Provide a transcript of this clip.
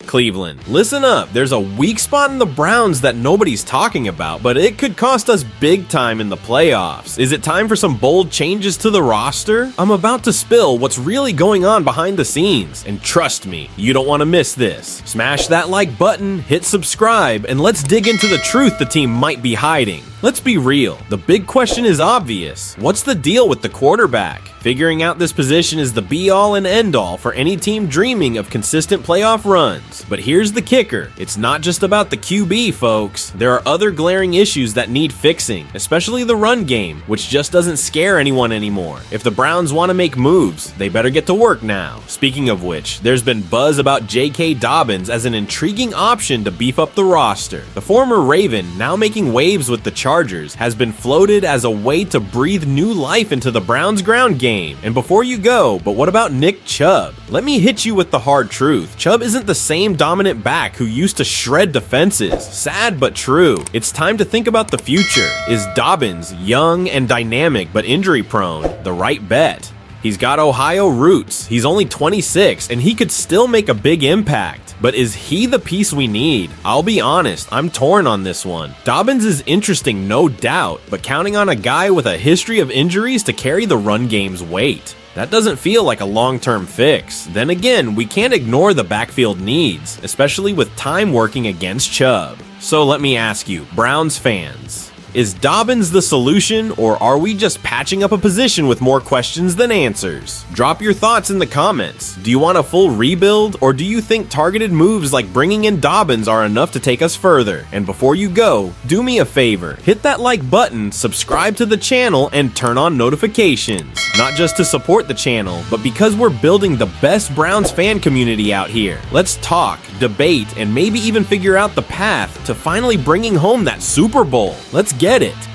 Cleveland, listen up. There's a weak spot in the Browns that nobody's talking about, but it could cost us big time in the playoffs. Is it time for some bold changes to the roster? I'm about to spill what's really going on behind the scenes, and trust me, you don't want to miss this. Smash that like button, hit subscribe, and let's dig into the truth the team might be hiding. Let's be real, the big question is obvious. What's the deal with the quarterback? Figuring out this position is the be-all and end-all for any team dreaming of consistent playoff runs. But here's the kicker, it's not just about the QB, folks. There are other glaring issues that need fixing, especially the run game, which just doesn't scare anyone anymore. If the Browns want to make moves, they better get to work now. Speaking of which, there's been buzz about J.K. Dobbins as an intriguing option to beef up the roster. The former Raven, now making waves with the Chargers, has been floated as a way to breathe new life into the Browns' ground game. And before you go, but what about Nick Chubb? Let me hit you with the hard truth. Chubb isn't the same dominant back who used to shred defenses. Sad but true. It's time to think about the future. Is Dobbins, young and dynamic but injury prone, the right bet? He's got Ohio roots, he's only 26, and he could still make a big impact. But is he the piece we need? I'll be honest, I'm torn on this one. Dobbins is interesting, no doubt, but counting on a guy with a history of injuries to carry the run game's weight, that doesn't feel like a long-term fix. Then again, we can't ignore the backfield needs, especially with time working against Chubb. So let me ask you, Browns fans, is Dobbins the solution, or are we just patching up a position with more questions than answers? Drop your thoughts in the comments. Do you want a full rebuild, or do you think targeted moves like bringing in Dobbins are enough to take us further? And before you go, do me a favor, hit that like button, subscribe to the channel, and turn on notifications. Not just to support the channel, but because we're building the best Browns fan community out here. Let's talk, debate, and maybe even figure out the path to finally bringing home that Super Bowl. Let's get it.